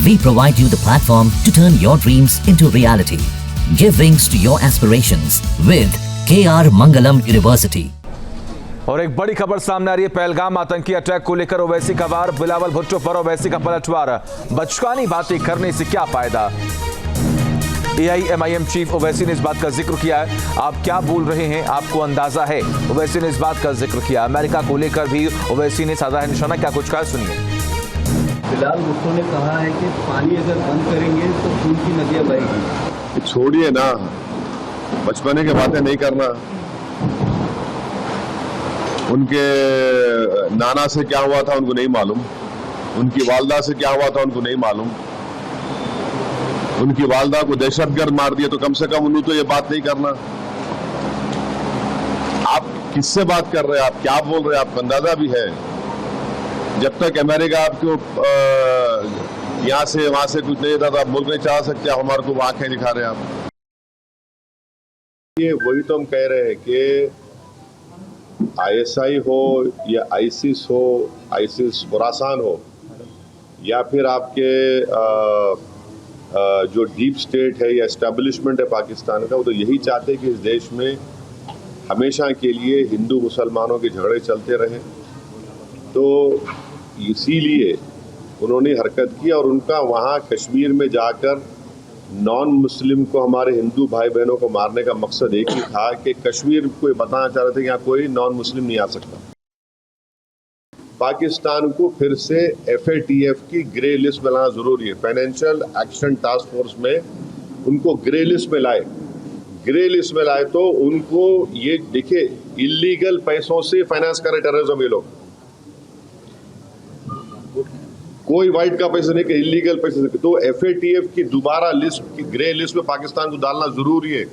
We provide you the platform to turn your dreams into reality. Give wings to your aspirations with KR Mangalam University. और एक बड़ी खबर सामने आ रही है। पहलगाम आतंकी अटैक को लेकर ओवैसी का वार, बिलावल भुट्टो पर ओवैसी का पलटवार। बचकानी बातें करने से क्या फायदा? AIMIM चीफ ओवैसी ने इस बात का जिक्र किया है। आप क्या बोल रहे हैं, आपको अंदाजा है? ओवैसी ने इस बात का जिक्र किया। अमेरिका को लेकर भी ओवैसी ने साधा है निशाना। क्या कुछ कहा, सुनिए। बिलावल भुट्टो ने कहा है कि पानी अगर बंद करेंगे तो खून की नदियां बहेगी। छोड़िए ना, बचपने की बातें नहीं करना। उनके नाना से क्या हुआ था उनको नहीं मालूम, उनकी वालदा से क्या हुआ था उनको नहीं मालूम। उनकी वालदा को दहशतगर्द मार दिया तो कम से कम उन्हें तो ये बात नहीं करना। आप किससे बात कर रहे हैं, आप क्या बोल रहे हैं, आपको अंदाजा भी है। जब तक अमेरिका आपको यहां से वहां से कुछ नहीं था तो आप मुल्क नहीं चाह सकते, आप हमारे को आंखें दिखा रहे हैं आप। ये वही तो हम कह रहे हैं कि ISI हो या ISIS हो, ISIS खुरासान हो, या फिर आपके जो डीप स्टेट है या एस्टेब्लिशमेंट है पाकिस्तान का, वो तो यही चाहते हैं कि इस देश में हमेशा के लिए हिंदू मुसलमानों के झगड़े चलते रहें। तो इसीलिए उन्होंने हरकत की और उनका वहाँ कश्मीर में जाकर नॉन मुस्लिम को, हमारे हिंदू भाई बहनों को मारने का मकसद एक ही था कि कश्मीर को बताना चाह रहे थे कि यहाँ कोई नॉन मुस्लिम नहीं आ सकता। पाकिस्तान को फिर से FATF की ग्रे लिस्ट में लाना जरूरी है। फाइनेंशियल एक्शन टास्क फोर्स में उनको ग्रे लिस्ट में लाए। ग्रे लिस्ट में लाए तो उनको ये देखिए, इलीगल पैसों से फाइनेंस करे टेररिज्म ये लोग। कोई वाइट का पैसा नहीं कि इलीगल पैसे से। तो FATF की दोबारा लिस्ट की ग्रे लिस्ट में पाकिस्तान को डालना जरूरी है।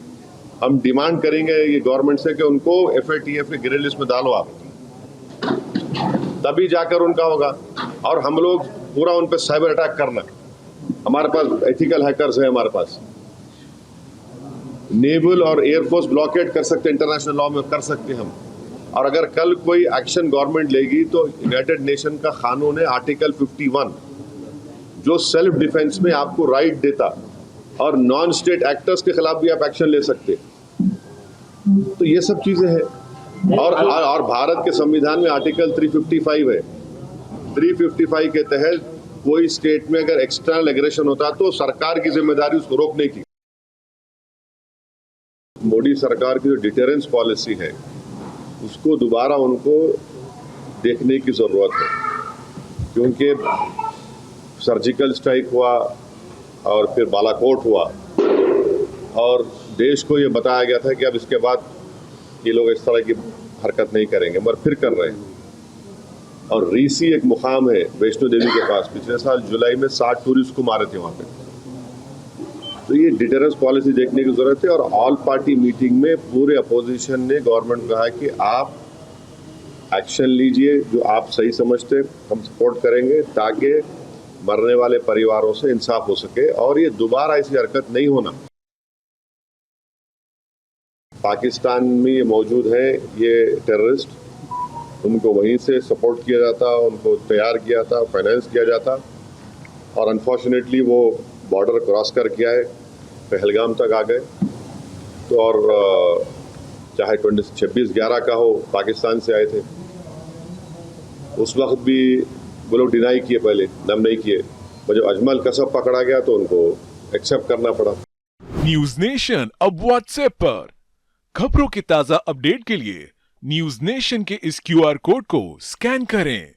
हम डिमांड करेंगे ये गवर्नमेंट से कि उनको FATF की ग्रे लिस्ट में डालो आप, तभी जाकर उनका होगा। और हम लोग पूरा उन पर साइबर अटैक करना, हमारे पास एथिकल हैकर्स है, हमारे पास नेवल और एयरफोर्स ब्लॉकेट कर सकते, इंटरनेशनल लॉ में कर सकते हम। और अगर कल कोई एक्शन गवर्नमेंट लेगी तो यूनाइटेड नेशन का कानून है आर्टिकल 51, जो सेल्फ डिफेंस में आपको राइट देता, और नॉन स्टेट एक्टर्स के खिलाफ भी आप एक्शन ले सकते। तो ये सब चीजें हैं। और भारत के संविधान में आर्टिकल 355 है। 355 के तहत कोई स्टेट में अगर एक्सटर्नल एग्रेशन होता तो सरकार की जिम्मेदारी उसको रोकने की। मोदी सरकार की जो डिटेरेंस पॉलिसी है उसको दोबारा उनको देखने की जरूरत है, क्योंकि सर्जिकल स्ट्राइक हुआ और फिर बालाकोट हुआ और देश को ये बताया गया था कि अब इसके बाद ये लोग इस तरह की हरकत नहीं करेंगे, मगर फिर कर रहे हैं। और रीसी एक मुकाम है वैष्णो देवी के पास, पिछले साल जुलाई में 60 टूरिस्ट को मारे थे वहां पे। तो ये डिटेरेंस पॉलिसी देखने की जरूरत है। और ऑल पार्टी मीटिंग में पूरे अपोजिशन ने गवर्नमेंट को कहा कि आप एक्शन लीजिए जो आप सही समझते, हम सपोर्ट करेंगे ताकि मरने वाले परिवारों से इंसाफ हो सके और ये दोबारा ऐसी हरकत नहीं होना। पाकिस्तान में ये मौजूद हैं ये टेररिस्ट, उनको वहीं से सपोर्ट किया जाता, उनको तैयार किया था, फाइनेंस किया जाता, और अनफॉर्चुनेटली वो बॉर्डर क्रॉस कर किया है, पहलगाम तक आ गए। तो और चाहे 26/11 का हो, पाकिस्तान से आए थे, उस वक्त भी वो लोग डिनाई किए, पहले दम नहीं किए, और जब अजमल कसब पकड़ा गया तो उनको एक्सेप्ट करना पड़ा। न्यूज नेशन अब व्हाट्सएप पर खबरों की ताजा अपडेट के लिए न्यूज नेशन के इस QR कोड को स्कैन करें।